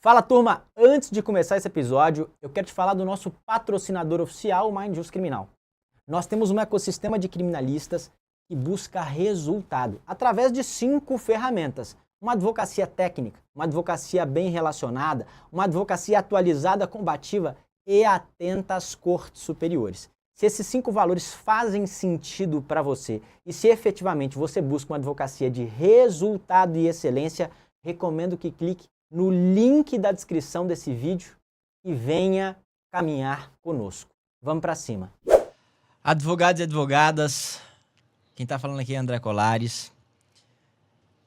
Fala, turma! Antes de começar esse episódio, eu quero te falar do nosso patrocinador oficial, o Mind Just Criminal. Nós temos um ecossistema de criminalistas que busca resultado através de 5 ferramentas. Uma advocacia técnica, uma advocacia bem relacionada, uma advocacia atualizada, combativa e atenta às cortes superiores. Se esses 5 valores fazem sentido para você e se efetivamente você busca uma advocacia de resultado e excelência, recomendo que clique no link da descrição desse vídeo e venha caminhar conosco. Vamos para cima. Advogados e advogadas, quem está falando aqui é André Colares.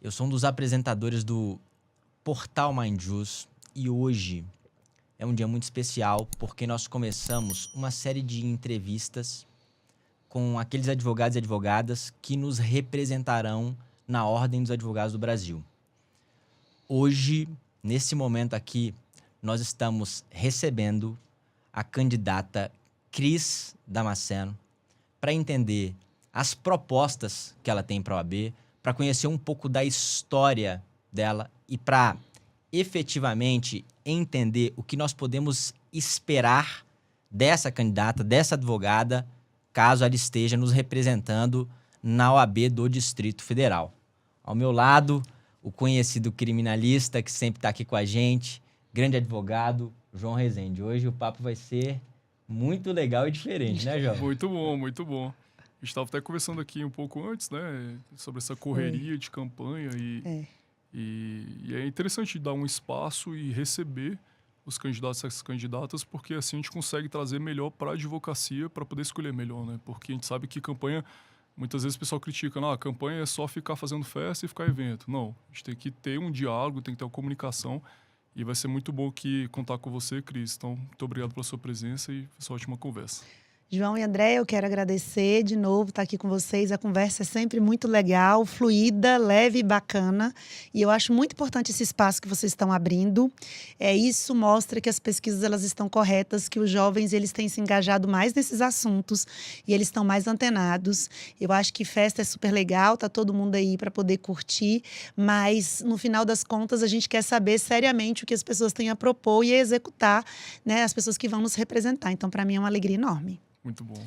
Eu sou um dos apresentadores do Portal Mind Just e hoje é um dia muito especial porque nós começamos uma série de entrevistas com aqueles advogados e advogadas que nos representarão na Ordem dos Advogados do Brasil. Hoje, nesse momento aqui, nós estamos recebendo a candidata Cris Damasceno para entender as propostas que ela tem para a OAB, para conhecer um pouco da história dela e para efetivamente entender o que nós podemos esperar dessa candidata, dessa advogada, caso ela esteja nos representando na OAB do Distrito Federal. Ao meu lado, o conhecido criminalista que sempre está aqui com a gente, grande advogado, João Rezende. Hoje o papo vai ser muito legal e diferente, né, João? Muito bom, muito bom. A gente estava até conversando aqui um pouco antes, né, sobre essa correria de campanha e é interessante dar um espaço e receber os candidatos e as candidatas, porque assim a gente consegue trazer melhor para a advocacia para poder escolher melhor, né? Porque a gente sabe que campanha, muitas vezes o pessoal critica, a campanha é só ficar fazendo festa e ficar evento. Não, a gente tem que ter um diálogo, tem que ter uma comunicação e vai ser muito bom contar com você, Cris. Então, muito obrigado pela sua presença e essa ótima conversa. João e André, eu quero agradecer de novo estar aqui com vocês. A conversa é sempre muito legal, fluida, leve e bacana. E eu acho muito importante esse espaço que vocês estão abrindo. Isso mostra que as pesquisas elas estão corretas, que os jovens eles têm se engajado mais nesses assuntos e eles estão mais antenados. Eu acho que festa é super legal, tá todo mundo aí para poder curtir, mas no final das contas a gente quer saber seriamente o que as pessoas têm a propor e a executar, né, as pessoas que vão nos representar. Então, para mim é uma alegria enorme. Muito bom.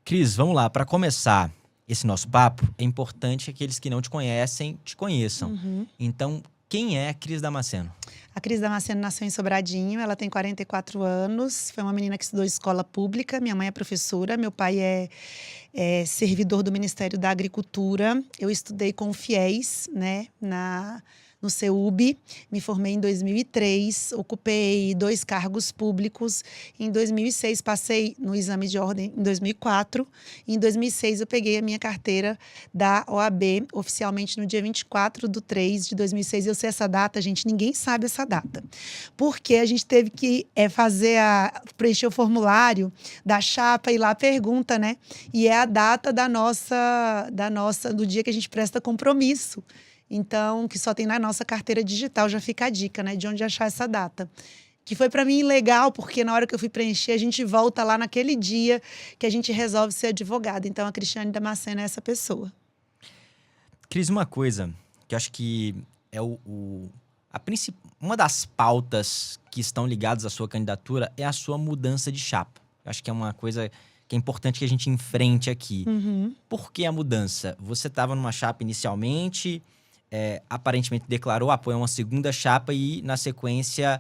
Cris, vamos lá. Para começar esse nosso papo, é importante que aqueles que não te conhecem, te conheçam. Então, quem é a Cris Damasceno? A Cris Damasceno nasceu em Sobradinho, ela tem 44 anos, foi uma menina que estudou escola pública, minha mãe é professora, meu pai é servidor do Ministério da Agricultura. Eu estudei com o FIES, né, no CEUB, me formei em 2003, ocupei 2 cargos públicos. Em 2006, passei no exame de ordem em 2004. Em 2006, eu peguei a minha carteira da OAB, oficialmente no dia 24/3/2006. Eu sei essa data, gente, ninguém sabe essa data. Porque a gente teve que preencher o formulário da chapa e lá a pergunta, né? E é a data do dia que a gente presta compromisso. Então, que só tem na nossa carteira digital, já fica a dica, né, de onde achar essa data. Que foi para mim legal, porque na hora que eu fui preencher, a gente volta lá naquele dia que a gente resolve ser advogada. Então, a Cristiane Damasceno é essa pessoa. Cris, uma coisa que eu acho que é uma das pautas que estão ligadas à sua candidatura é a sua mudança de chapa. Eu acho que é uma coisa que é importante que a gente enfrente aqui. Por que a mudança? Você estava numa chapa inicialmente, aparentemente declarou apoio a uma segunda chapa e, na sequência,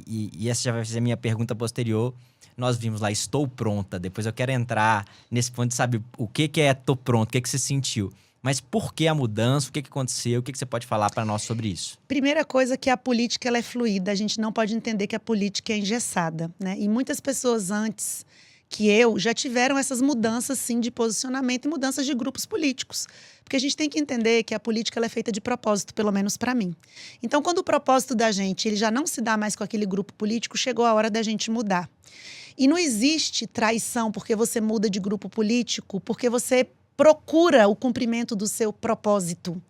e essa já vai ser a minha pergunta posterior, nós vimos lá, estou pronta. Depois eu quero entrar nesse ponto de saber o que é estou pronto, o que você sentiu. Mas por que a mudança? O que aconteceu? O que você pode falar para nós sobre isso? Primeira coisa que a política ela é fluida. A gente não pode entender que a política é engessada, né? E muitas pessoas antes que eu já tiveram essas mudanças, sim, de posicionamento e mudanças de grupos políticos. Porque a gente tem que entender que a política ela é feita de propósito, pelo menos para mim. Então, quando o propósito da gente ele já não se dá mais com aquele grupo político, chegou a hora da gente mudar. E não existe traição porque você muda de grupo político, porque você procura o cumprimento do seu propósito.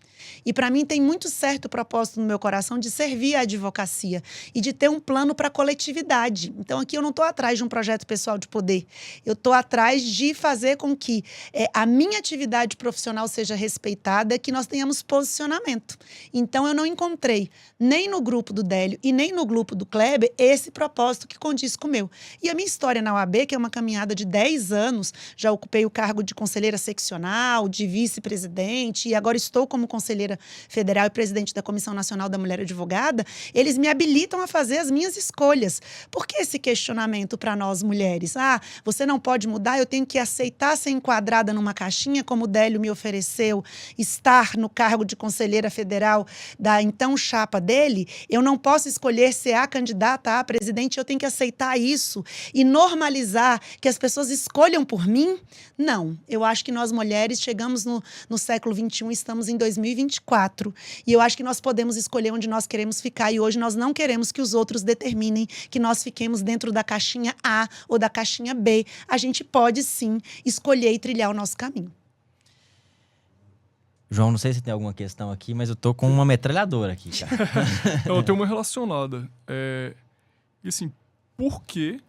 E para mim tem muito certo o propósito no meu coração de servir a advocacia e de ter um plano para a coletividade. Então aqui eu não estou atrás de um projeto pessoal de poder. Eu estou atrás de fazer com que a minha atividade profissional seja respeitada, que nós tenhamos posicionamento. Então eu não encontrei nem no grupo do Délio e nem no grupo do Kleber esse propósito que condiz com o meu. E a minha história na OAB, que é uma caminhada de 10 anos, já ocupei o cargo de conselheira seccional, de vice-presidente e agora estou como conselheira federal e presidente da Comissão Nacional da Mulher Advogada, eles me habilitam a fazer as minhas escolhas. Por que esse questionamento para nós mulheres? Você não pode mudar, eu tenho que aceitar ser enquadrada numa caixinha, como o Délio me ofereceu, estar no cargo de conselheira federal da então chapa dele, eu não posso escolher ser a candidata a presidente, eu tenho que aceitar isso e normalizar que as pessoas escolham por mim? Não, eu acho que nós mulheres chegamos no século XXI, estamos em 2024, e eu acho que nós podemos escolher onde nós queremos ficar, e hoje nós não queremos que os outros determinem que nós fiquemos dentro da caixinha A ou da caixinha B. A gente pode sim escolher e trilhar o nosso caminho. João, não sei se tem alguma questão aqui, mas eu tô com uma metralhadora aqui, cara. Eu tenho uma relacionada. E assim, por que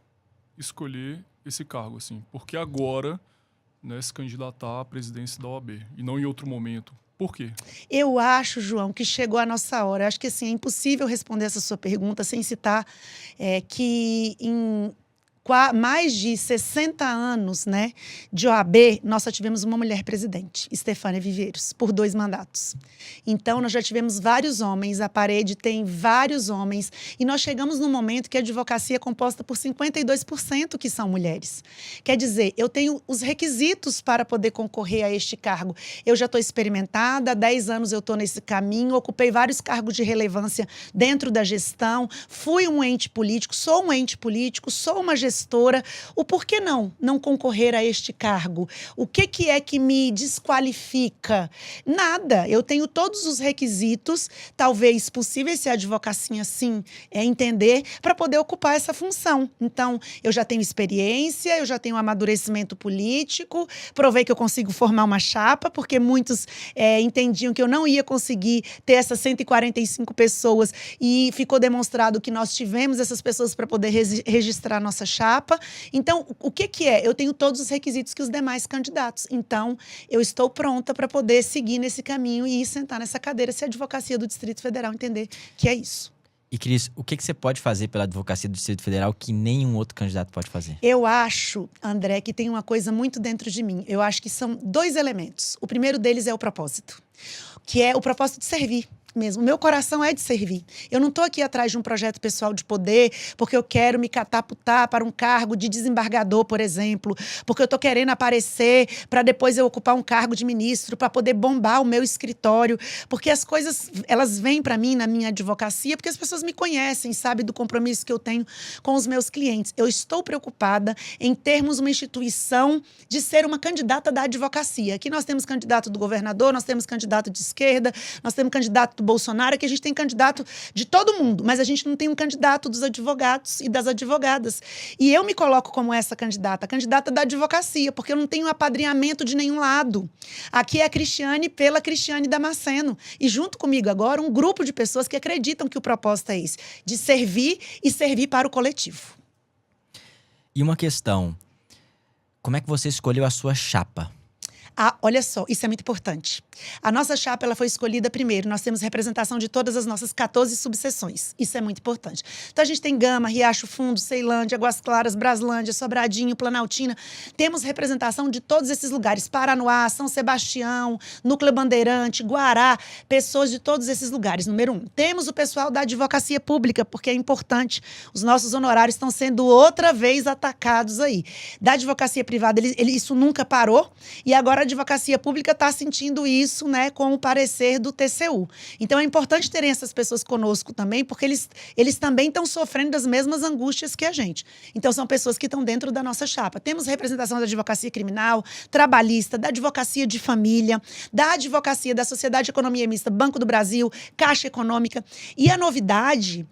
escolher esse cargo? Assim? Por que agora, né, se candidatar à presidência da OAB e não em outro momento? Por quê? Eu acho, João, que chegou a nossa hora. Eu acho que assim, é impossível responder essa sua pergunta sem citar que em mais de 60 anos, né, de OAB, nós só tivemos uma mulher presidente, Estefânia Viveiros, por 2 mandatos. Então, nós já tivemos vários homens, a parede tem vários homens, e nós chegamos num momento que a advocacia é composta por 52% que são mulheres. Quer dizer, eu tenho os requisitos para poder concorrer a este cargo. Eu já estou experimentada, há 10 anos eu estou nesse caminho, ocupei vários cargos de relevância dentro da gestão, fui um ente político, sou um ente político, sou uma gestora. O porquê não concorrer a este cargo? O que é que me desqualifica? Nada. Eu tenho todos os requisitos, talvez possíveis, se a advocacia assim entender, para poder ocupar essa função. Então, eu já tenho experiência, eu já tenho amadurecimento político, provei que eu consigo formar uma chapa, porque muitos entendiam que eu não ia conseguir ter essas 145 pessoas e ficou demonstrado que nós tivemos essas pessoas para poder registrar a nossa chapa. Então, o que é? Eu tenho todos os requisitos que os demais candidatos. Então, eu estou pronta para poder seguir nesse caminho e ir sentar nessa cadeira se a advocacia do Distrito Federal entender que é isso. E, Cris, o que você pode fazer pela advocacia do Distrito Federal que nenhum outro candidato pode fazer? Eu acho, André, que tem uma coisa muito dentro de mim. Eu acho que são 2 elementos. O primeiro deles é o propósito, que é o propósito de servir. Mesmo. O meu coração é de servir. Eu não estou aqui atrás de um projeto pessoal de poder porque eu quero me catapultar para um cargo de desembargador, por exemplo, porque eu estou querendo aparecer para depois eu ocupar um cargo de ministro, para poder bombar o meu escritório, porque as coisas, elas vêm para mim na minha advocacia porque as pessoas me conhecem, sabem do compromisso que eu tenho com os meus clientes. Eu estou preocupada em termos uma instituição de ser uma candidata da advocacia. Aqui nós temos candidato do governador, nós temos candidato de esquerda, nós temos candidato do Bolsonaro, que a gente tem candidato de todo mundo, mas a gente não tem um candidato dos advogados e das advogadas. E eu me coloco como essa candidata, a candidata da advocacia, porque eu não tenho apadrinhamento de nenhum lado. Aqui é a Cristiane pela Cristiane Damasceno. E junto comigo agora, um grupo de pessoas que acreditam que o propósito é esse, de servir e servir para o coletivo. E uma questão, como é que você escolheu a sua chapa? Olha só, isso é muito importante. A nossa chapa ela foi escolhida primeiro. Nós temos representação de todas as nossas 14 subseções. Isso é muito importante. Então, a gente tem Gama, Riacho Fundo, Ceilândia, Águas Claras, Braslândia, Sobradinho, Planaltina. Temos representação de todos esses lugares. Paranoá, São Sebastião, Núcleo Bandeirante, Guará. Pessoas de todos esses lugares. Número 1. Temos o pessoal da advocacia pública, porque é importante. Os nossos honorários estão sendo outra vez atacados aí. Da advocacia privada, isso nunca parou. E agora a advocacia pública está sentindo isso, né, com o parecer do TCU. Então, é importante terem essas pessoas conosco também, porque eles também estão sofrendo das mesmas angústias que a gente. Então, são pessoas que estão dentro da nossa chapa. Temos representação da advocacia criminal, trabalhista, da advocacia de família, da advocacia da Sociedade de Economia Mista, Banco do Brasil, Caixa Econômica. E a novidade,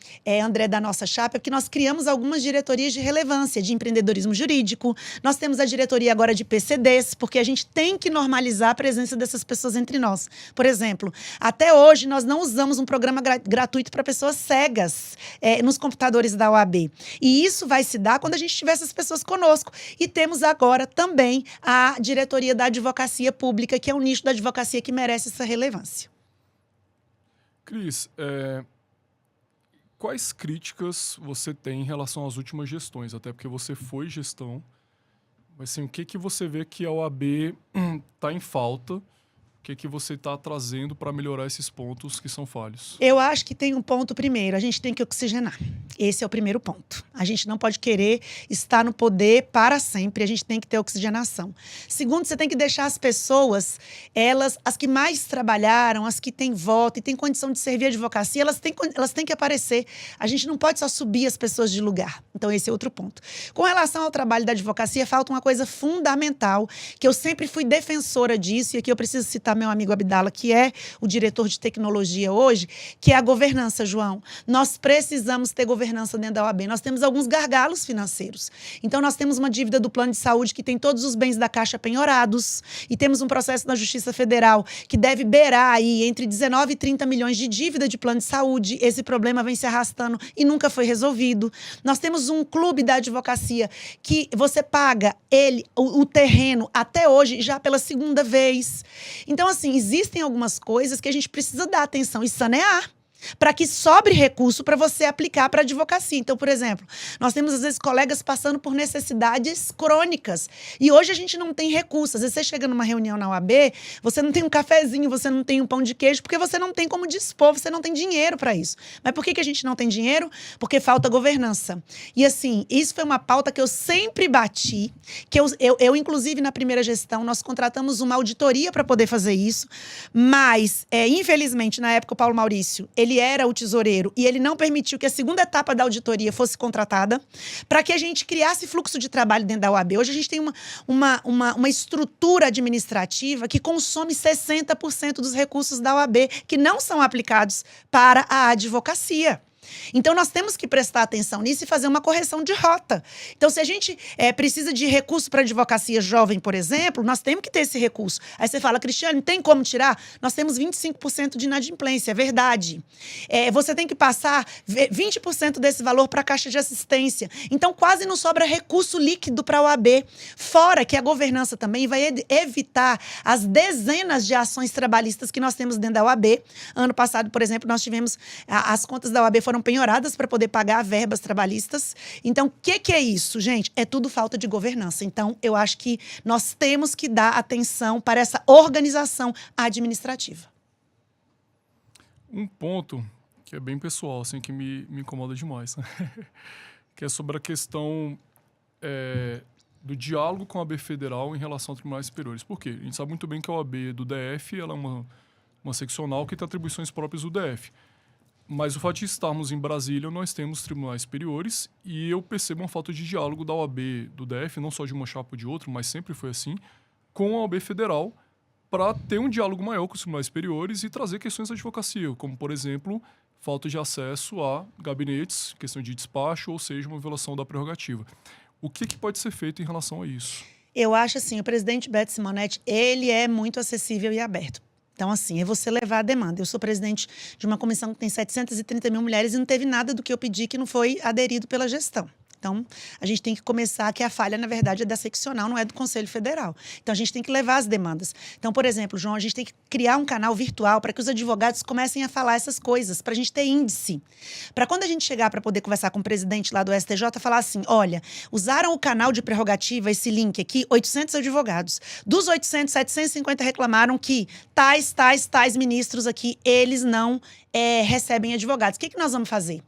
André, da nossa chapa, é que nós criamos algumas diretorias de relevância, de empreendedorismo jurídico. Nós temos a diretoria agora de PCDs, porque a gente tem que normalizar a presença dessas pessoas entre nós. Por exemplo, até hoje nós não usamos um programa gratuito para pessoas cegas nos computadores da OAB. E isso vai se dar quando a gente tiver essas pessoas conosco. E temos agora também a diretoria da advocacia pública, que é um nicho da advocacia que merece essa relevância. Cris, quais críticas você tem em relação às últimas gestões? Até porque você foi gestão. Mas assim, o que você vê que a OAB está em falta? O que você está trazendo para melhorar esses pontos que são falhos? Eu acho que tem um ponto primeiro, a gente tem que oxigenar. Esse é o primeiro ponto. A gente não pode querer estar no poder para sempre, a gente tem que ter oxigenação. Segundo, você tem que deixar as pessoas, as que mais trabalharam, as que têm voto e têm condição de servir a advocacia, elas têm que aparecer. A gente não pode só subir as pessoas de lugar. Então esse é outro ponto. Com relação ao trabalho da advocacia, falta uma coisa fundamental, que eu sempre fui defensora disso, e aqui eu preciso citar meu amigo Abdala, que é o diretor de tecnologia hoje, que é a governança, João. Nós precisamos ter governança dentro da OAB. Nós temos alguns gargalos financeiros. Então, nós temos uma dívida do plano de saúde que tem todos os bens da Caixa penhorados, e temos um processo na Justiça Federal que deve beirar aí entre 19 e 30 milhões de dívida de plano de saúde. Esse problema vem se arrastando e nunca foi resolvido. Nós temos um clube da advocacia que você paga o terreno até hoje já pela segunda vez. Então, assim, existem algumas coisas que a gente precisa dar atenção e sanear, para que sobre recurso para você aplicar para a advocacia. Então, por exemplo, nós temos, às vezes, colegas passando por necessidades crônicas. E hoje a gente não tem recursos. Às vezes você chega numa reunião na OAB, você não tem um cafezinho, você não tem um pão de queijo, porque você não tem como dispor, você não tem dinheiro para isso. Mas por que a gente não tem dinheiro? Porque falta governança. E, assim, isso foi uma pauta que eu sempre bati, que eu inclusive, na primeira gestão, nós contratamos uma auditoria para poder fazer isso, mas, infelizmente, na época, o Paulo Maurício, ele era o tesoureiro e ele não permitiu que a segunda etapa da auditoria fosse contratada para que a gente criasse fluxo de trabalho dentro da OAB. Hoje a gente tem uma estrutura administrativa que consome 60% dos recursos da OAB, que não são aplicados para a advocacia. Então, nós temos que prestar atenção nisso e fazer uma correção de rota. Então, se a gente precisa de recurso para advocacia jovem, por exemplo, nós temos que ter esse recurso. Aí você fala, Cristiane, tem como tirar? Nós temos 25% de inadimplência, é verdade. Você tem que passar 20% desse valor para a Caixa de Assistência. Então, quase não sobra recurso líquido para a OAB. Fora que a governança também vai evitar as dezenas de ações trabalhistas que nós temos dentro da OAB. Ano passado, por exemplo, nós tivemos as contas da OAB foram penhoradas para poder pagar verbas trabalhistas. Então, o que é isso, gente? É tudo falta de governança. Então, eu acho que nós temos que dar atenção para essa organização administrativa. Um ponto que é bem pessoal, assim, que me incomoda demais, né? Que é sobre a questão do diálogo com a OAB Federal em relação a tribunais superiores. Por quê? A gente sabe muito bem que a OAB do DF ela é uma seccional que tem atribuições próprias do DF. Mas o fato de estarmos em Brasília, nós temos tribunais superiores e eu percebo uma falta de diálogo da OAB do DF, não só de uma chapa ou de outra, mas sempre foi assim, com a OAB Federal, para ter um diálogo maior com os tribunais superiores e trazer questões da advocacia, como, por exemplo, falta de acesso a gabinetes, questão de despacho, ou seja, uma violação da prerrogativa. O que pode ser feito em relação a isso? Eu acho assim, o presidente Beto Simonetti, ele é muito acessível e aberto. Então, assim, é você levar a demanda. Eu sou presidente de uma comissão que tem 730 mil mulheres e não teve nada do que eu pedi que não foi aderido pela gestão. Então, a gente tem que começar que a falha, na verdade, é da seccional, não é do Conselho Federal. Então, a gente tem que levar as demandas. Então, por exemplo, João, a gente tem que criar um canal virtual para que os advogados comecem a falar essas coisas, para a gente ter índice. Para quando a gente chegar para poder conversar com o presidente lá do STJ, falar assim, olha, usaram o canal de prerrogativa, esse link aqui, 800 advogados. Dos 800, 750 reclamaram que tais ministros aqui, eles não recebem advogados. O que nós vamos fazer?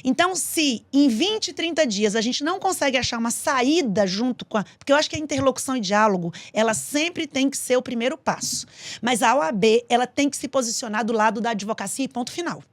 Então, se em 20, 30 dias a gente não consegue achar uma saída junto com a... Porque eu acho que a interlocução e diálogo, ela sempre tem que ser o primeiro passo. Mas a OAB, ela tem que se posicionar do lado da advocacia e ponto final.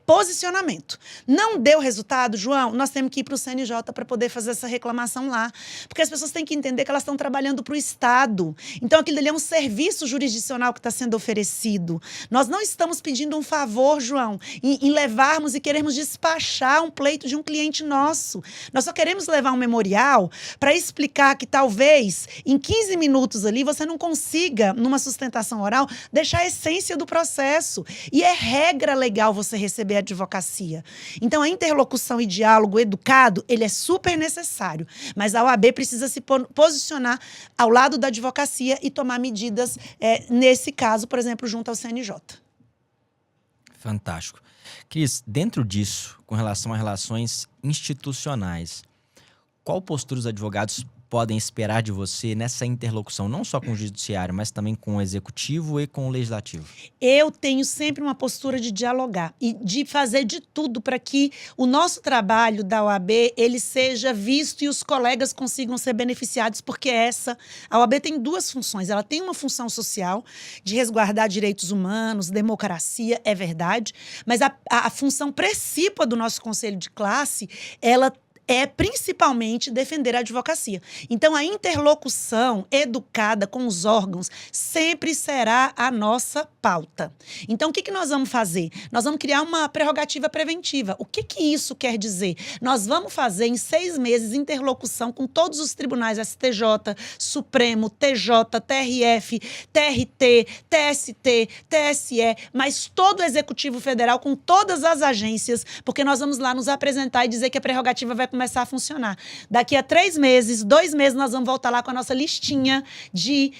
Posicionamento. Não deu resultado, João? Nós temos que ir para o CNJ para poder fazer essa reclamação lá. Porque as pessoas têm que entender que elas estão trabalhando para o Estado. Então, aquilo ali é um serviço jurisdicional que está sendo oferecido. Nós não estamos pedindo um favor, João, em levarmos e queremos despachar um pleito de um cliente nosso. Nós só queremos levar um memorial para explicar que talvez em 15 minutos ali você não consiga, numa sustentação oral, deixar a essência do processo. E é regra legal você receber a advocacia. Então, a interlocução e diálogo educado, ele é super necessário. Mas a OAB precisa se posicionar ao lado da advocacia e tomar medidas, nesse caso, por exemplo, junto ao CNJ. Fantástico. Cris, dentro disso, com relação a relações institucionais, qual postura os advogados podem esperar de você nessa interlocução, não só com o judiciário, mas também com o executivo e com o legislativo? Eu tenho sempre uma postura de dialogar e de fazer de tudo para que o nosso trabalho da OAB ele seja visto e os colegas consigam ser beneficiados, porque a OAB tem duas funções. Ela tem uma função social de resguardar direitos humanos, democracia, é verdade, mas a função principal do nosso conselho de classe, ela é principalmente defender a advocacia. Então, a interlocução educada com os órgãos sempre será a nossa pauta. Então, o que nós vamos fazer? Nós vamos criar uma prerrogativa preventiva. O que isso quer dizer? Nós vamos fazer em 6 meses interlocução com todos os tribunais STJ, Supremo, TJ, TRF, TRT, TST, TSE, mas todo o Executivo Federal com todas as agências, porque nós vamos lá nos apresentar e dizer que a prerrogativa vai começar a funcionar. Daqui a 3 meses, 2 meses, nós vamos voltar lá com a nossa listinha de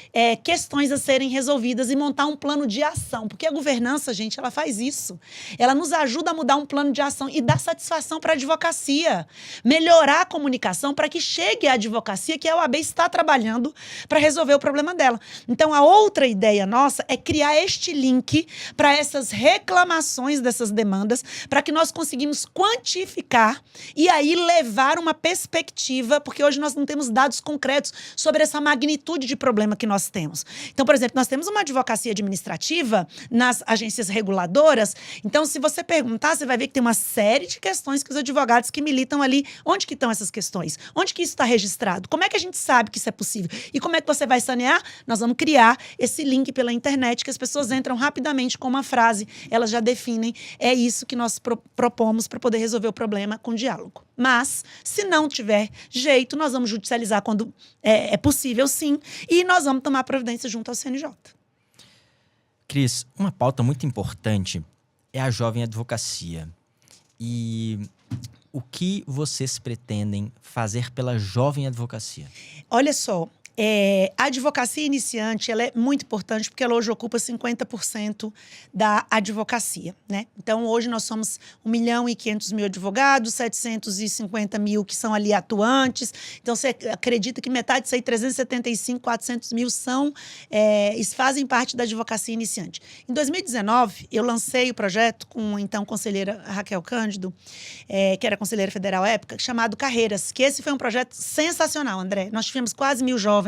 questões a serem resolvidas e montar um plano de ação. Porque a governança, gente, ela faz isso. Ela nos ajuda a mudar um plano de ação e dar satisfação para a advocacia. Melhorar a comunicação para que chegue à advocacia que a OAB está trabalhando para resolver o problema dela. Então, a outra ideia nossa é criar este link para essas reclamações dessas demandas, para que nós conseguimos quantificar e aí levar uma perspectiva, porque hoje nós não temos dados concretos sobre essa magnitude de problema que nós temos. Então, por exemplo, nós temos uma advocacia administrativa nas agências reguladoras. Então, se você perguntar, você vai ver que tem uma série de questões que os advogados que militam ali, onde que estão essas questões? Onde que isso está registrado? Como é que a gente sabe que isso é possível? E como é que você vai sanear? Nós vamos criar esse link pela internet que as pessoas entram rapidamente com uma frase, elas já definem. É isso que nós propomos para poder resolver o problema com diálogo. Mas, se não tiver jeito, nós vamos judicializar quando é possível, sim, e nós vamos tomar providência junto ao CNJ. Cris, uma pauta muito importante é a jovem advocacia. E o que vocês pretendem fazer pela jovem advocacia? Olha só, a advocacia iniciante ela é muito importante porque ela hoje ocupa 50% da advocacia, né? Então, hoje nós somos 1.500.000 advogados, 750 mil que são ali atuantes. Então, você acredita que metade disso aí, 375, 400 mil fazem parte da advocacia iniciante. Em 2019, eu lancei o projeto com, então, conselheira Raquel Cândido, que era conselheira federal à época, chamado Carreiras, que esse foi um projeto sensacional, André. Nós tivemos quase 1.000 jovens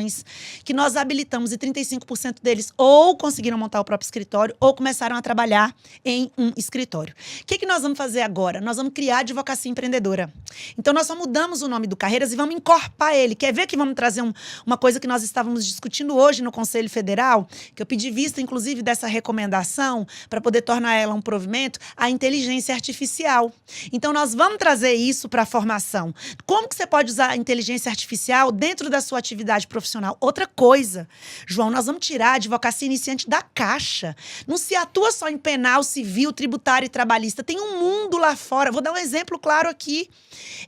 que nós habilitamos e 35% deles ou conseguiram montar o próprio escritório ou começaram a trabalhar em um escritório. O que nós vamos fazer agora? Nós vamos criar a advocacia empreendedora. Então, nós só mudamos o nome do Carreiras e vamos encorpar ele. Quer ver que vamos trazer uma coisa que nós estávamos discutindo hoje no Conselho Federal, que eu pedi vista, inclusive, dessa recomendação para poder tornar ela um provimento, a inteligência artificial. Então, nós vamos trazer isso para a formação. Como que você pode usar a inteligência artificial dentro da sua atividade profissional? Outra coisa, João, nós vamos tirar a advocacia iniciante da caixa. Não se atua só em penal, civil, tributário e trabalhista. Tem um mundo lá fora. Vou dar um exemplo claro aqui.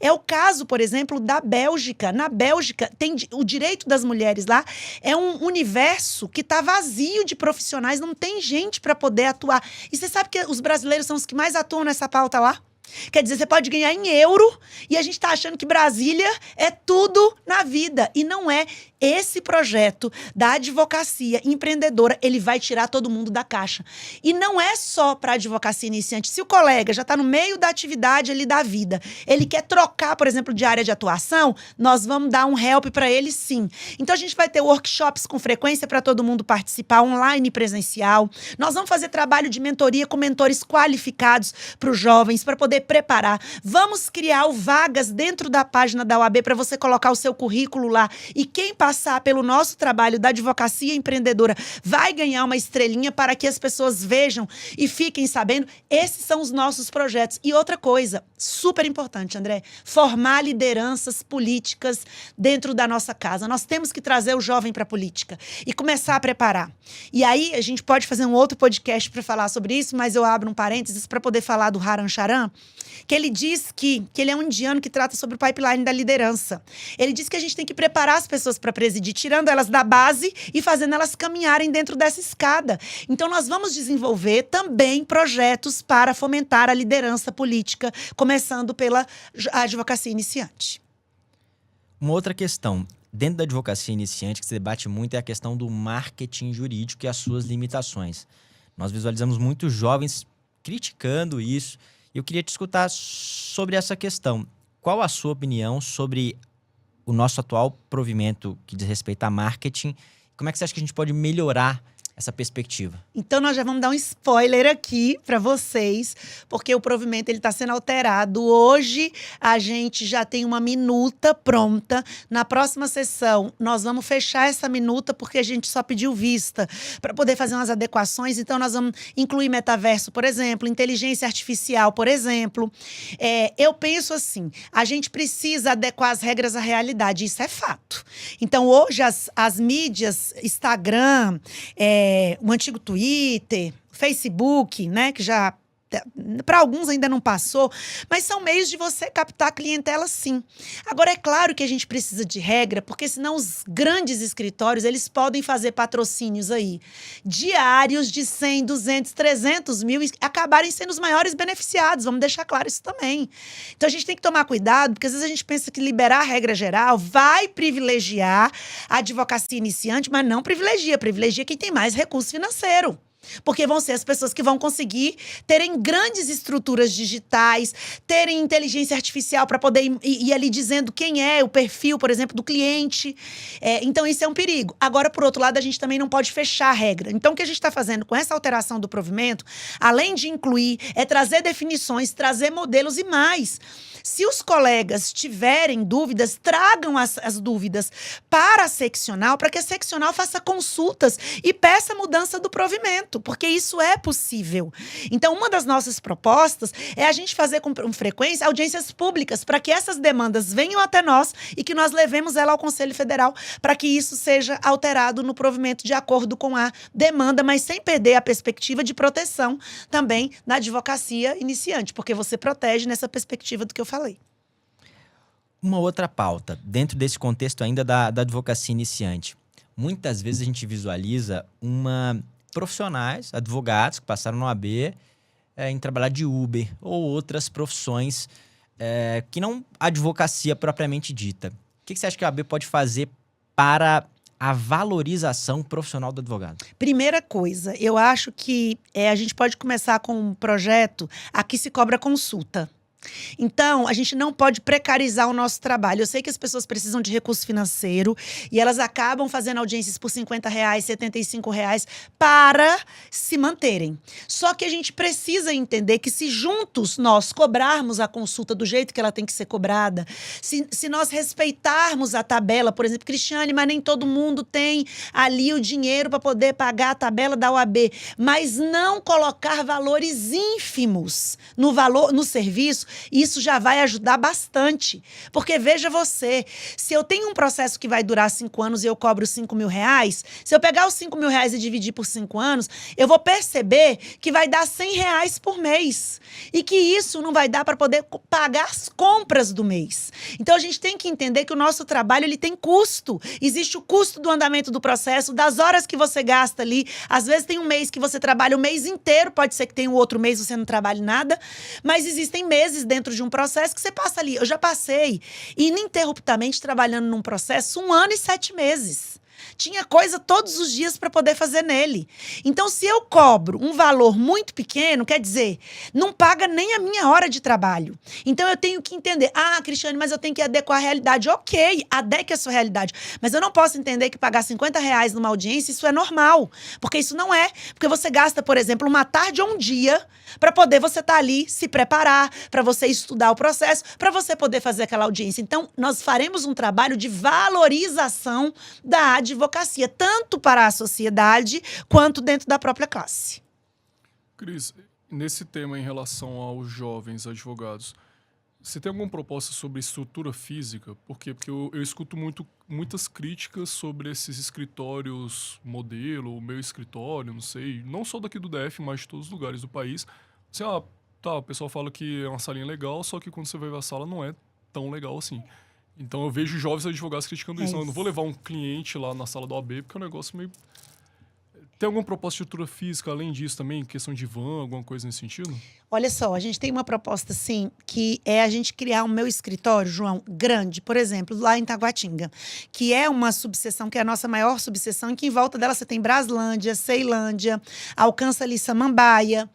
É o caso, por exemplo, da Bélgica. Na Bélgica, tem o direito das mulheres lá. É um universo que está vazio de profissionais. Não tem gente para poder atuar. E você sabe que os brasileiros são os que mais atuam nessa pauta lá? Quer dizer, você pode ganhar em euro e a gente está achando que Brasília é tudo na vida. E não é. Esse projeto da advocacia empreendedora, ele vai tirar todo mundo da caixa. E não é só para advocacia iniciante. Se o colega já está no meio da atividade ali da vida, ele quer trocar, por exemplo, de área de atuação, nós vamos dar um help para ele sim. Então a gente vai ter workshops com frequência para todo mundo participar, online e presencial. Nós vamos fazer trabalho de mentoria com mentores qualificados para os jovens, para poder preparar. Vamos criar vagas dentro da página da OAB para você colocar o seu currículo lá. E quem passar pelo nosso trabalho da advocacia empreendedora vai ganhar uma estrelinha para que as pessoas vejam e fiquem sabendo. Esses são os nossos projetos. E outra coisa, super importante, André, formar lideranças políticas dentro da nossa casa. Nós temos que trazer o jovem para a política e começar a preparar. E aí a gente pode fazer um outro podcast para falar sobre isso, mas eu abro um parênteses para poder falar do Haran Charan, que ele diz que ele é um indiano que trata sobre o pipeline da liderança. Ele diz que a gente tem que preparar as pessoas para presidir, tirando elas da base e fazendo elas caminharem dentro dessa escada. Então, nós vamos desenvolver também projetos para fomentar a liderança política, começando pela advocacia iniciante. Uma outra questão, dentro da advocacia iniciante, que se debate muito, é a questão do marketing jurídico e as suas limitações. Nós visualizamos muitos jovens criticando isso. Eu queria te escutar sobre essa questão. Qual a sua opinião sobre o nosso atual provimento que diz respeito a marketing? Como é que você acha que a gente pode melhorar essa perspectiva? Então, nós já vamos dar um spoiler aqui para vocês, porque o provimento está sendo alterado. Hoje, a gente já tem uma minuta pronta. Na próxima sessão, nós vamos fechar essa minuta, porque a gente só pediu vista para poder fazer umas adequações. Então, nós vamos incluir metaverso, por exemplo, inteligência artificial, por exemplo. Eu penso assim, a gente precisa adequar as regras à realidade, isso é fato. Então, hoje, as mídias, Instagram, o antigo Twitter, Facebook, né, que já para alguns ainda não passou, mas são meios de você captar clientela sim. Agora, é claro que a gente precisa de regra, porque senão os grandes escritórios, eles podem fazer patrocínios aí diários de 100, 200, 300 mil e acabarem sendo os maiores beneficiados. Vamos deixar claro isso também. Então, a gente tem que tomar cuidado, porque às vezes a gente pensa que liberar a regra geral vai privilegiar a advocacia iniciante, mas não privilegia quem tem mais recurso financeiro. Porque vão ser as pessoas que vão conseguir terem grandes estruturas digitais, terem inteligência artificial para poder ir ali dizendo quem é o perfil, por exemplo, do cliente. Então, isso é um perigo. Agora, por outro lado, a gente também não pode fechar a regra. Então, o que a gente está fazendo com essa alteração do provimento, além de incluir, é trazer definições, trazer modelos e mais. Se os colegas tiverem dúvidas, tragam as dúvidas para a seccional, para que a seccional faça consultas e peça mudança do provimento, porque isso é possível. Então, uma das nossas propostas é a gente fazer com frequência audiências públicas para que essas demandas venham até nós e que nós levemos ela ao Conselho Federal para que isso seja alterado no provimento de acordo com a demanda, mas sem perder a perspectiva de proteção também na advocacia iniciante, porque você protege nessa perspectiva do que eu falei. Uma outra pauta, dentro desse contexto ainda da advocacia iniciante. Muitas vezes a gente visualiza profissionais, advogados que passaram no OAB em trabalhar de Uber ou outras profissões que não advocacia propriamente dita. O que você acha que a OAB pode fazer para a valorização profissional do advogado? Primeira coisa, eu acho que a gente pode começar com um projeto aqui se cobra consulta. Então, a gente não pode precarizar o nosso trabalho. Eu sei que as pessoas precisam de recurso financeiro e elas acabam fazendo audiências por R$50, R$75 para se manterem. Só que a gente precisa entender que se juntos nós cobrarmos a consulta do jeito que ela tem que ser cobrada, se nós respeitarmos a tabela, por exemplo, Cristiane, mas nem todo mundo tem ali o dinheiro para poder pagar a tabela da OAB, mas não colocar valores ínfimos no serviço, Isso já vai ajudar bastante. Porque veja você, se eu tenho um processo que vai durar 5 anos e eu cobro R$5.000, se eu pegar os R$5.000 e dividir por 5 anos, eu vou perceber que vai dar R$100 por mês. E que isso não vai dar para poder pagar as compras do mês. Então a gente tem que entender que o nosso trabalho ele tem custo. Existe o custo do andamento do processo, das horas que você gasta ali. Às vezes tem um mês que você trabalha o mês inteiro, pode ser que tenha um outro mês você não trabalhe nada, mas existem meses dentro de um processo que você passa ali. Eu já passei ininterruptamente trabalhando num processo 1 ano e 7 meses. Tinha coisa todos os dias para poder fazer nele. Então, se eu cobro um valor muito pequeno, quer dizer, não paga nem a minha hora de trabalho. Então, eu tenho que entender. Ah, Cristiane, mas eu tenho que adequar a realidade. Ok, adeque a sua realidade. Mas eu não posso entender que pagar R$50 numa audiência, isso é normal. Porque isso não é. Porque você gasta, por exemplo, uma tarde ou um dia para poder você estar ali, se preparar, para você estudar o processo, para você poder fazer aquela audiência. Então, nós faremos um trabalho de valorização da advocacia, tanto para a sociedade quanto dentro da própria classe. Cris, nesse tema em relação aos jovens advogados, você tem alguma proposta sobre estrutura física? Por quê? Porque eu escuto muitas críticas sobre esses escritórios modelo, o meu escritório, não sei, não só daqui do DF, mas de todos os lugares do país. Assim, o pessoal fala que é uma salinha legal, só que quando você vai ver a sala não é tão legal assim. Então eu vejo jovens advogados criticando isso. Eu não vou levar um cliente lá na sala da OAB, porque é um negócio meio... Tem alguma proposta de estrutura física além disso também? Questão de van, alguma coisa nesse sentido? Olha só, a gente tem uma proposta, sim, que é a gente criar o meu escritório, João, grande, por exemplo, lá em Taguatinga, que é uma subseção, que é a nossa maior subseção, em que em volta dela você tem Braslândia, Ceilândia, alcança ali Samambaia,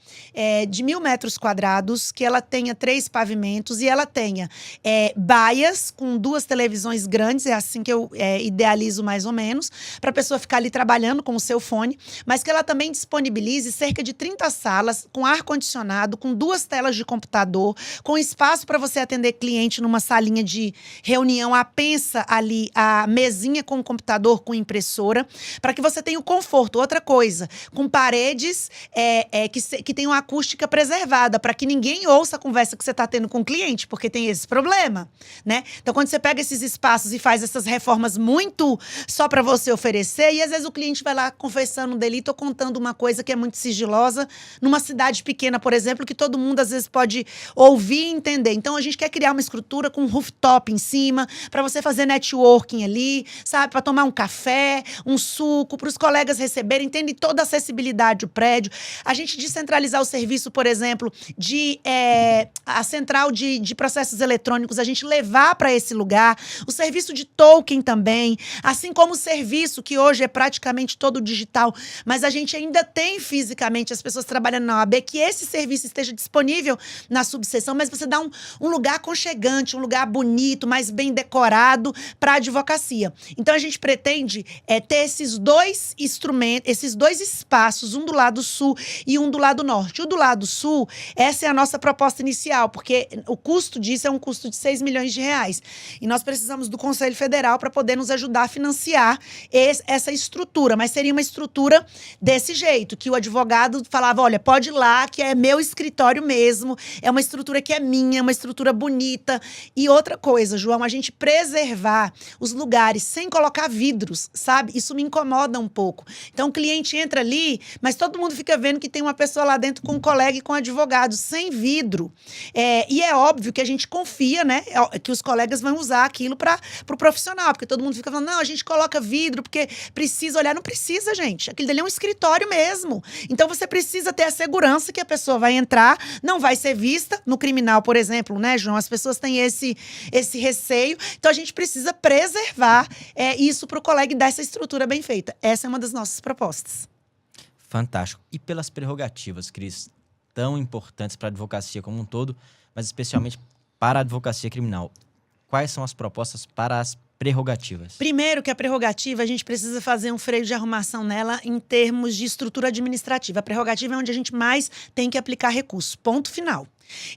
de 1.000 metros quadrados, que ela tenha 3 pavimentos e ela tenha baias com 2 televisões grandes, é assim que eu idealizo mais ou menos, para a pessoa ficar ali trabalhando com o seu fone, mas que ela também disponibilize cerca de 30 salas com ar-condicionado, com 2 telas de computador, com espaço para você atender cliente numa salinha de reunião, pensa ali a mesinha com o computador, com impressora, para que você tenha o conforto. Outra coisa, com paredes que tenham acústica preservada, para que ninguém ouça a conversa que você está tendo com o cliente, porque tem esse problema, né? Então, quando você pega esses espaços e faz essas reformas muito só para você oferecer, e às vezes o cliente vai lá confessando um delito ou contando uma coisa que é muito sigilosa, numa cidade pequena, por exemplo, que todo mundo às vezes pode ouvir e entender. Então a gente quer criar uma estrutura com um rooftop em cima, para você fazer networking ali, sabe? Para tomar um café, um suco, para os colegas receberem, entende toda a acessibilidade do prédio. A gente descentralizar o serviço, por exemplo, a central de processos eletrônicos, a gente levar para esse lugar, o serviço de token também, assim como o serviço que hoje é praticamente todo digital, mas a gente ainda tem fisicamente as pessoas trabalhando na OAB, que esse serviço esteja disponível na subseção, mas você dá um lugar aconchegante, um lugar bonito, mais bem decorado para a advocacia. Então a gente pretende ter esses 2 instrumentos, esses 2 espaços, um do lado sul e um do lado norte. O do lado sul, essa é a nossa proposta inicial, porque o custo disso é um custo de R$6 milhões. E nós precisamos do Conselho Federal para poder nos ajudar a financiar essa estrutura, mas seria uma estrutura desse jeito, que o advogado falava, olha, pode ir lá, que é meu escritório mesmo, é uma estrutura que é minha, é uma estrutura bonita. E outra coisa, João, a gente preservar os lugares sem colocar vidros, sabe? Isso me incomoda um pouco. Então o cliente entra ali, mas todo mundo fica vendo que tem uma pessoa lá dentro com um colega e com um advogado, sem vidro. E é óbvio que a gente confia, né, que os colegas vão usar aquilo para o profissional, porque todo mundo fica falando, não, a gente coloca vidro porque precisa olhar. Não precisa, gente. Aquilo dali é um escritório mesmo. Então você precisa ter a segurança que a pessoa vai entrar, não vai ser vista. No criminal, por exemplo, né, João? As pessoas têm esse receio. Então a gente precisa preservar isso para o colega e dar essa estrutura bem feita. Essa é uma das nossas propostas. Fantástico. E pelas prerrogativas, Cris, tão importantes para a advocacia como um todo, mas especialmente para a advocacia criminal. Quais são as propostas para as prerrogativas? Primeiro, que a prerrogativa, a gente precisa fazer um freio de arrumação nela em termos de estrutura administrativa. A prerrogativa é onde a gente mais tem que aplicar recursos. Ponto final.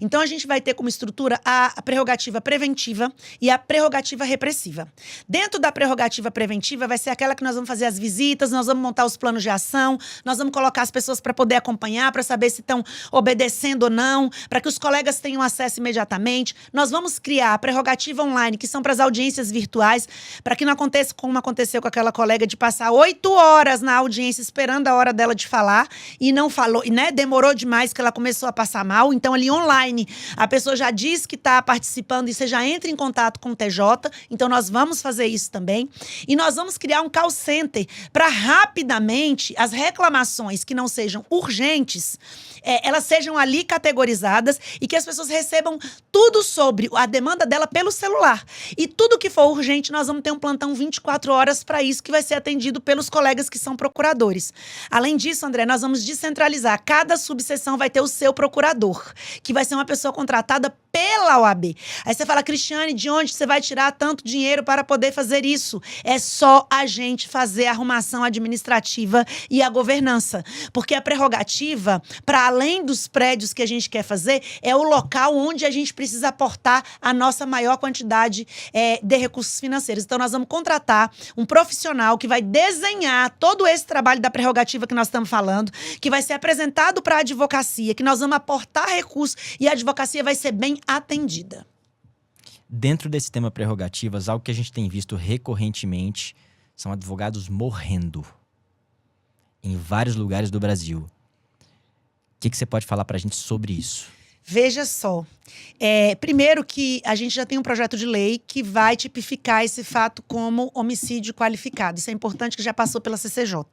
Então, a gente vai ter como estrutura a prerrogativa preventiva e a prerrogativa repressiva. Dentro da prerrogativa preventiva vai ser aquela que nós vamos fazer as visitas, nós vamos montar os planos de ação, nós vamos colocar as pessoas para poder acompanhar, para saber se estão obedecendo ou não, para que os colegas tenham acesso imediatamente. Nós vamos criar a prerrogativa online, que são para as audiências virtuais, para que não aconteça como aconteceu com aquela colega de passar 8 horas na audiência esperando a hora dela de falar e não falou, né? Demorou demais que ela começou a passar mal. Então, ali online, a pessoa já diz que está participando e você já entra em contato com o TJ. Então, nós vamos fazer isso também. E nós vamos criar um call center para rapidamente as reclamações que não sejam urgentes, elas sejam ali categorizadas e que as pessoas recebam tudo sobre a demanda dela pelo celular. E tudo que for urgente, nós vamos ter um plantão 24 horas para isso, que vai ser atendido pelos colegas que são procuradores. Além disso, André, nós vamos descentralizar. Cada subseção vai ter o seu procurador, que vai ser uma pessoa contratada pela OAB. Aí você fala, Cristiane, de onde você vai tirar tanto dinheiro para poder fazer isso? É só a gente fazer a arrumação administrativa e a governança. Porque a prerrogativa, para além dos prédios que a gente quer fazer, é o local onde a gente precisa aportar a nossa maior quantidade de recursos financeiros. Então, nós vamos contratar um profissional que vai desenhar todo esse trabalho da prerrogativa que nós estamos falando, que vai ser apresentado para a advocacia, que nós vamos aportar recursos e a advocacia vai ser bem atendida. Dentro desse tema prerrogativas, algo que a gente tem visto recorrentemente são advogados morrendo em vários lugares do Brasil. O que você pode falar para a gente sobre isso? Veja só, primeiro que a gente já tem um projeto de lei que vai tipificar esse fato como homicídio qualificado. Isso é importante, que já passou pela CCJ.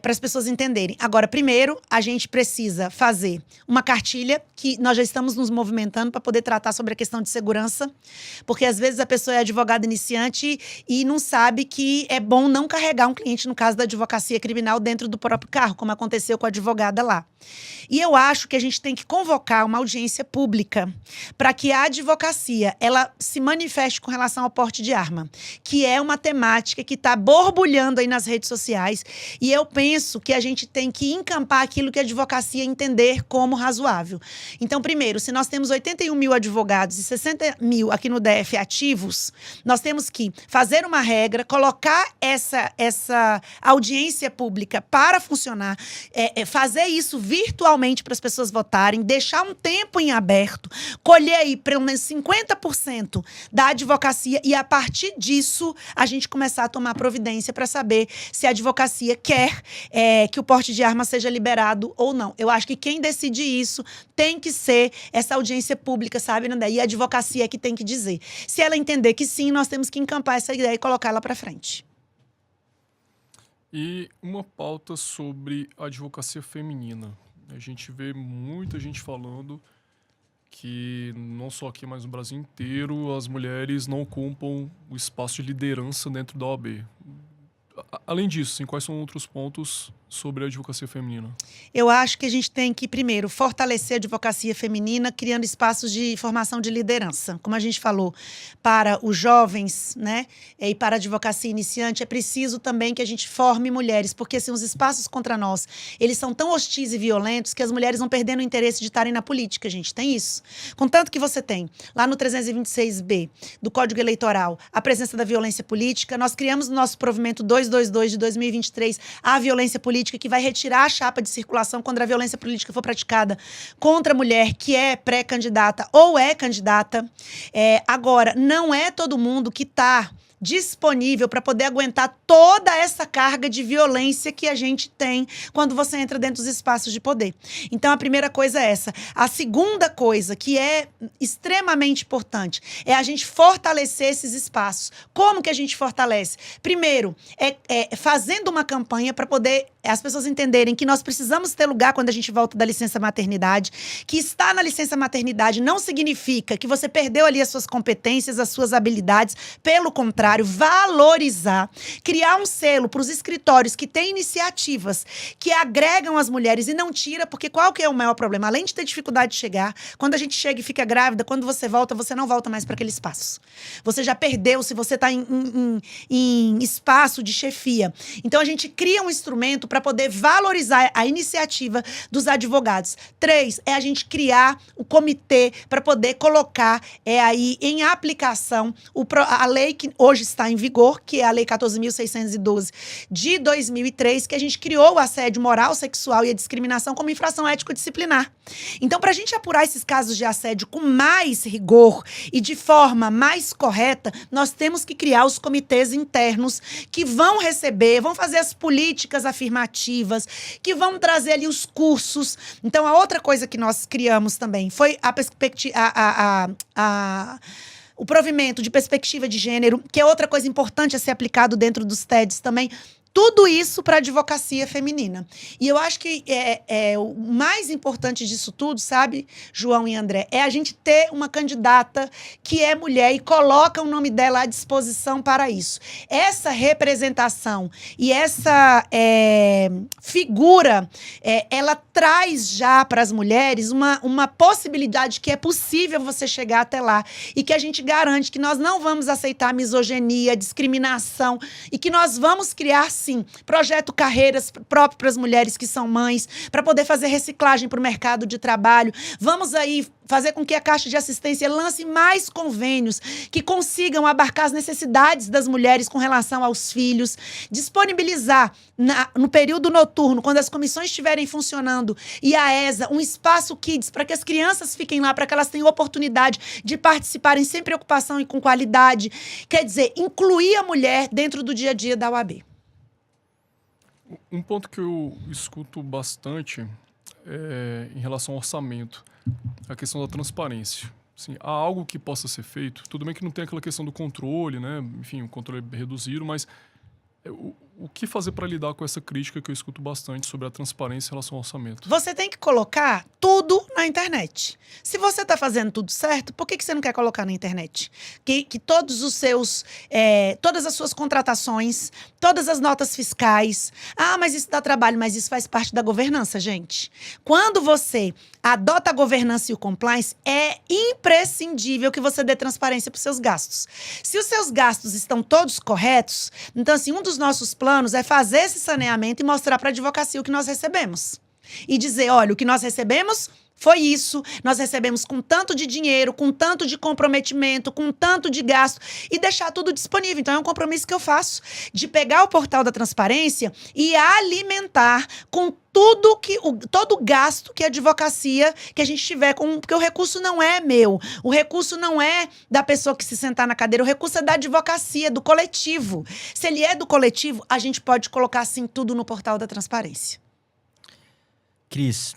Para as pessoas entenderem. Agora, primeiro, a gente precisa fazer uma cartilha, que nós já estamos nos movimentando para poder tratar sobre a questão de segurança, porque às vezes a pessoa é advogada iniciante e não sabe que é bom não carregar um cliente, no caso da advocacia criminal, dentro do próprio carro, como aconteceu com a advogada lá. E eu acho que a gente tem que convocar uma audiência pública para que a advocacia ela se manifeste com relação ao porte de arma, que é uma temática que está borbulhando aí nas redes sociais. E eu penso que a gente tem que encampar aquilo que a advocacia entender como razoável. Então, primeiro, se nós temos 81 mil advogados e 60 mil aqui no DF ativos, nós temos que fazer uma regra, colocar essa audiência pública para funcionar, fazer isso virtualmente para as pessoas votarem, deixar um tempo em aberto, colher aí pelo menos 50% da advocacia e, a partir disso, a gente começar a tomar providência para saber se a advocacia quer que o porte de arma seja liberado ou não. Eu acho que quem decide isso tem que ser essa audiência pública, sabe, Nandé? E a advocacia é que tem que dizer. Se ela entender que sim, nós temos que encampar essa ideia e colocar ela para frente. E uma pauta sobre a advocacia feminina. A gente vê muita gente falando que, não só aqui, mas no Brasil inteiro, as mulheres não ocupam o espaço de liderança dentro da OAB. Além disso, assim, quais são outros pontos sobre a advocacia feminina? Eu acho que a gente tem que, primeiro, fortalecer a advocacia feminina, criando espaços de formação de liderança. Como a gente falou, para os jovens, né, e para a advocacia iniciante, é preciso também que a gente forme mulheres, porque assim, os espaços contra nós, eles são tão hostis e violentos que as mulheres vão perdendo o interesse de estarem na política, gente. Tem isso. Contanto que você tem, lá no 326B do Código Eleitoral, a presença da violência política, nós criamos no nosso provimento 222 de 2023 a violência política, que vai retirar a chapa de circulação quando a violência política for praticada contra a mulher que é pré-candidata ou é candidata. Agora, não é todo mundo que está disponível para poder aguentar toda essa carga de violência que a gente tem quando você entra dentro dos espaços de poder. Então, a primeira coisa é essa. A segunda coisa, que é extremamente importante, é a gente fortalecer esses espaços. Como que a gente fortalece? Primeiro, fazendo uma campanha para poder as pessoas entenderem que nós precisamos ter lugar quando a gente volta da licença maternidade, que estar na licença maternidade não significa que você perdeu ali as suas competências, as suas habilidades, pelo contrário, judiciário, valorizar, criar um selo para os escritórios que têm iniciativas que agregam as mulheres e não tira, porque qual que é o maior problema? Além de ter dificuldade de chegar, quando a gente chega e fica grávida, quando você volta, você não volta mais para aquele espaço. Você já perdeu se você está em espaço de chefia. Então, a gente cria um instrumento para poder valorizar a iniciativa dos advogados. 3, é a gente criar o comitê para poder colocar aí em aplicação a lei que hoje está em vigor, que é a Lei 14.612 de 2003, que a gente criou o assédio moral, sexual e a discriminação como infração ético-disciplinar. Então, para a gente apurar esses casos de assédio com mais rigor e de forma mais correta, nós temos que criar os comitês internos que vão receber, vão fazer as políticas afirmativas, que vão trazer ali os cursos. Então, a outra coisa que nós criamos também foi o provimento de perspectiva de gênero, que é outra coisa importante a ser aplicado dentro dos TEDs também. Tudo isso para a advocacia feminina. E eu acho que o mais importante disso tudo, sabe, João e André, é a gente ter uma candidata que é mulher e coloca o nome dela à disposição para isso. Essa representação e essa figura, ela traz já para as mulheres uma possibilidade que é possível você chegar até lá e que a gente garante que nós não vamos aceitar misoginia, discriminação e que nós vamos criar sim, projeto carreiras próprio para as mulheres que são mães, para poder fazer reciclagem para o mercado de trabalho. Vamos aí fazer com que a Caixa de Assistência lance mais convênios que consigam abarcar as necessidades das mulheres com relação aos filhos, disponibilizar no período noturno, quando as comissões estiverem funcionando, e a ESA, um espaço kids para que as crianças fiquem lá, para que elas tenham oportunidade de participarem sem preocupação e com qualidade. Quer dizer, incluir a mulher dentro do dia a dia da UAB. Um ponto que eu escuto bastante em relação ao orçamento, a questão da transparência. Assim, há algo que possa ser feito, tudo bem que não tem aquela questão do controle, né? Enfim, o controle é reduzido, mas o que fazer para lidar com essa crítica que eu escuto bastante sobre a transparência em relação ao orçamento? Você tem que colocar tudo na internet. Se você está fazendo tudo certo, por que você não quer colocar na internet? Que todos os seus, todas as suas contratações, todas as notas fiscais. Ah, mas isso dá trabalho, mas isso faz parte da governança, gente. Quando você adota a governança e o compliance, é imprescindível que você dê transparência para os seus gastos. Se os seus gastos estão todos corretos, então, assim, um dos nossos planos é fazer esse saneamento e mostrar para a advocacia o que nós recebemos. E dizer, olha, o que nós recebemos foi isso, nós recebemos com tanto de dinheiro, com tanto de comprometimento, com tanto de gasto, e deixar tudo disponível. Então, é um compromisso que eu faço, de pegar o portal da transparência e alimentar com todo o gasto que a advocacia, que a gente tiver, porque o recurso não é meu, o recurso não é da pessoa que se sentar na cadeira, o recurso é da advocacia, do coletivo. Se ele é do coletivo, a gente pode colocar, assim, tudo no portal da transparência. Cris,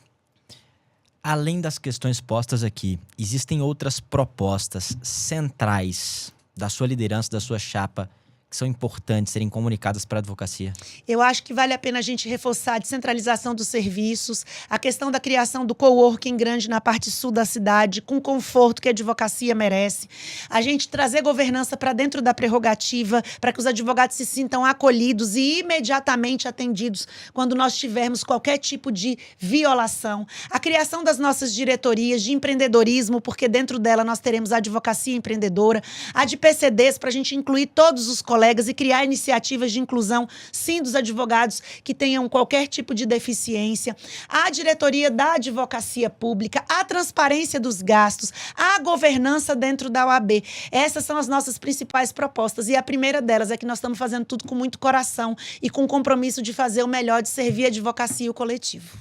além das questões postas aqui, existem outras propostas centrais da sua liderança, da sua chapa, que são importantes serem comunicadas para a advocacia? Eu acho que vale a pena a gente reforçar a descentralização dos serviços, a questão da criação do coworking grande na parte sul da cidade, com conforto que a advocacia merece. A gente trazer governança para dentro da prerrogativa, para que os advogados se sintam acolhidos e imediatamente atendidos quando nós tivermos qualquer tipo de violação. A criação das nossas diretorias de empreendedorismo, porque dentro dela nós teremos a advocacia empreendedora, a de PCDs, para a gente incluir todos os colegas e criar iniciativas de inclusão, sim, dos advogados que tenham qualquer tipo de deficiência, a diretoria da advocacia pública, a transparência dos gastos, a governança dentro da OAB. Essas são as nossas principais propostas e a primeira delas é que nós estamos fazendo tudo com muito coração e com o compromisso de fazer o melhor, de servir a advocacia e o coletivo.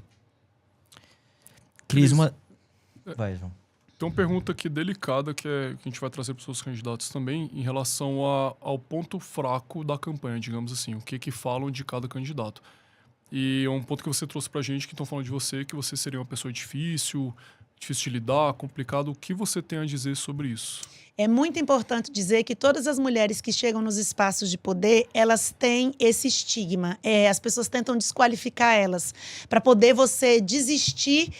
Cris, Vai, João. Tem uma pergunta aqui delicada que a gente vai trazer para os seus candidatos também em relação ao ponto fraco da campanha, digamos assim. O que falam de cada candidato. E é um ponto que você trouxe para a gente, que estão falando de você, que você seria uma pessoa difícil, difícil de lidar, complicado. O que você tem a dizer sobre isso? É muito importante dizer que todas as mulheres que chegam nos espaços de poder, elas têm esse estigma. As pessoas tentam desqualificar elas para poder você desistir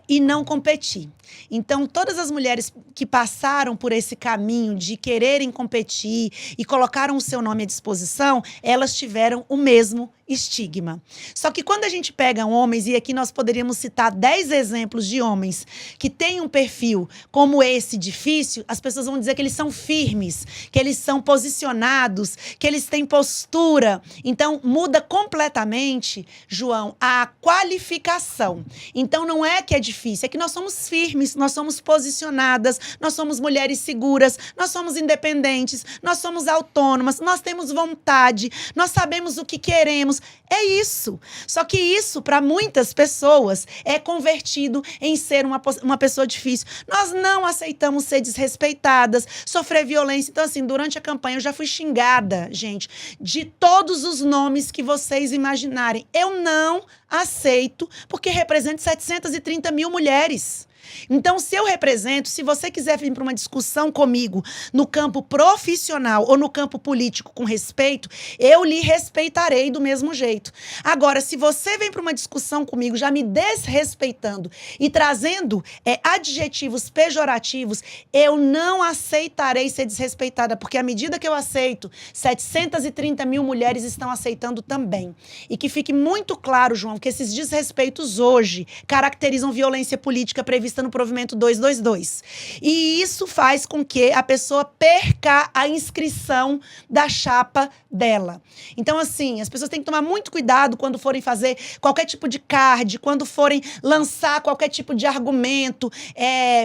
e não competir. Então, todas as mulheres que passaram por esse caminho de quererem competir e colocaram o seu nome à disposição, elas tiveram o mesmo estigma. Só que quando a gente pega homens, e aqui nós poderíamos citar 10 exemplos de homens que têm um perfil como esse difícil, as pessoas vão dizer que eles são firmes, que eles são posicionados, que eles têm postura. Então, muda completamente, João, a qualificação. Então, não é que é difícil, é que nós somos firmes, nós somos posicionadas, nós somos mulheres seguras, nós somos independentes, nós somos autônomas, nós temos vontade, nós sabemos o que queremos. É isso. Só que isso, para muitas pessoas, é convertido em ser uma pessoa difícil. Nós não aceitamos ser desrespeitadas, sofrer violência. Então, assim, durante a campanha eu já fui xingada, gente, de todos os nomes que vocês imaginarem. Eu não aceito, porque represento 730 mil mulheres. Então, se eu represento, se você quiser vir para uma discussão comigo no campo profissional ou no campo político com respeito, eu lhe respeitarei do mesmo jeito. Agora, se você vem para uma discussão comigo já me desrespeitando e trazendo adjetivos pejorativos, eu não aceitarei ser desrespeitada, porque à medida que eu aceito, 730 mil mulheres estão aceitando também. E que fique muito claro, João, que esses desrespeitos hoje caracterizam violência política prevista no provimento 222. E isso faz com que a pessoa perca a inscrição da chapa dela. Então, assim, as pessoas têm que tomar muito cuidado quando forem fazer qualquer tipo de card, quando forem lançar qualquer tipo de argumento,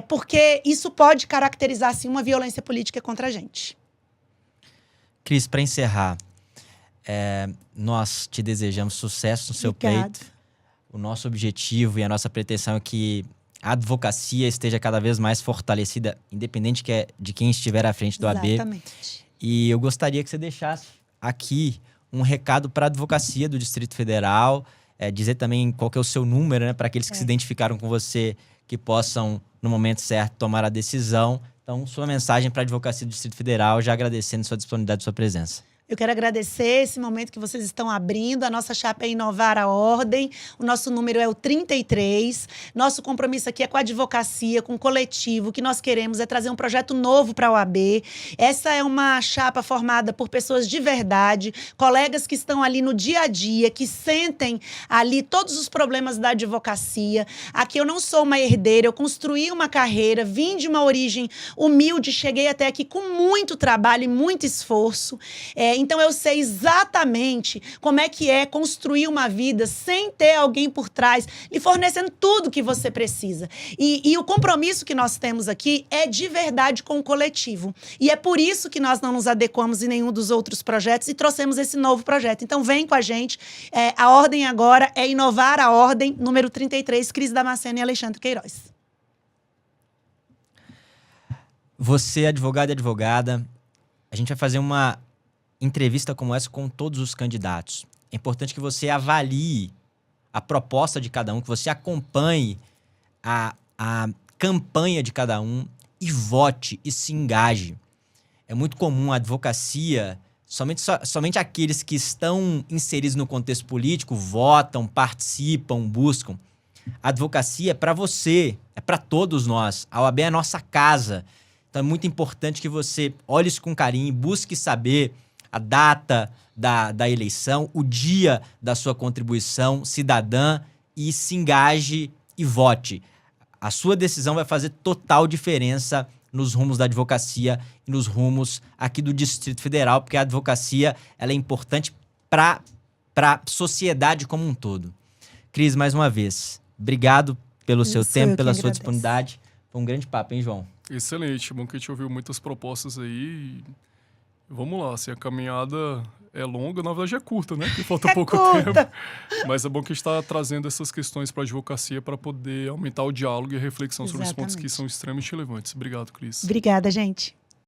porque isso pode caracterizar, assim, uma violência política contra a gente. Cris, para encerrar, nós te desejamos sucesso no seu pleito. O nosso objetivo e a nossa pretensão é que a advocacia esteja cada vez mais fortalecida, independente de quem estiver à frente do AB. Exatamente. E eu gostaria que você deixasse aqui um recado para a advocacia do Distrito Federal, dizer também qual que é o seu número, né, para aqueles que se identificaram com você, que possam, no momento certo, tomar a decisão. Então, sua mensagem para a advocacia do Distrito Federal, já agradecendo sua disponibilidade e sua presença. Eu quero agradecer esse momento que vocês estão abrindo. A nossa chapa é inovar a ordem. O nosso número é o 33. Nosso compromisso aqui é com a advocacia, com o coletivo. O que nós queremos é trazer um projeto novo para a OAB. Essa é uma chapa formada por pessoas de verdade, colegas que estão ali no dia a dia, que sentem ali todos os problemas da advocacia. Aqui eu não sou uma herdeira, eu construí uma carreira, vim de uma origem humilde, cheguei até aqui com muito trabalho e muito esforço. Então, eu sei exatamente como é que é construir uma vida sem ter alguém por trás, lhe fornecendo tudo que você precisa. E o compromisso que nós temos aqui é de verdade com o coletivo. E é por isso que nós não nos adequamos em nenhum dos outros projetos e trouxemos esse novo projeto. Então, vem com a gente. A ordem agora é inovar a ordem, número 33, Cris Damasceno e Alexandre Queiroz. Você, advogado e advogada, a gente vai fazer uma entrevista como essa com todos os candidatos. É importante que você avalie a proposta de cada um, que você acompanhe a campanha de cada um e vote e se engaje. É muito comum a advocacia, somente aqueles que estão inseridos no contexto político votam, participam, buscam. A advocacia é para você, é para todos nós. A OAB é a nossa casa. Então é muito importante que você olhe isso com carinho, busque saber a data da eleição, o dia da sua contribuição cidadã e se engaje e vote. A sua decisão vai fazer total diferença nos rumos da advocacia e nos rumos aqui do Distrito Federal, porque a advocacia ela é importante para a sociedade como um todo. Cris, mais uma vez, obrigado pelo seu tempo, pela sua disponibilidade. Foi um grande papo, hein, João? Excelente, bom que a gente ouviu muitas propostas aí. Vamos lá, assim, a caminhada é longa, na verdade é curta, né? Porque falta pouco tempo. Mas é bom que a gente está trazendo essas questões para a advocacia para poder aumentar o diálogo e a reflexão sobre os pontos que são extremamente relevantes. Obrigado, Cris. Obrigada, gente.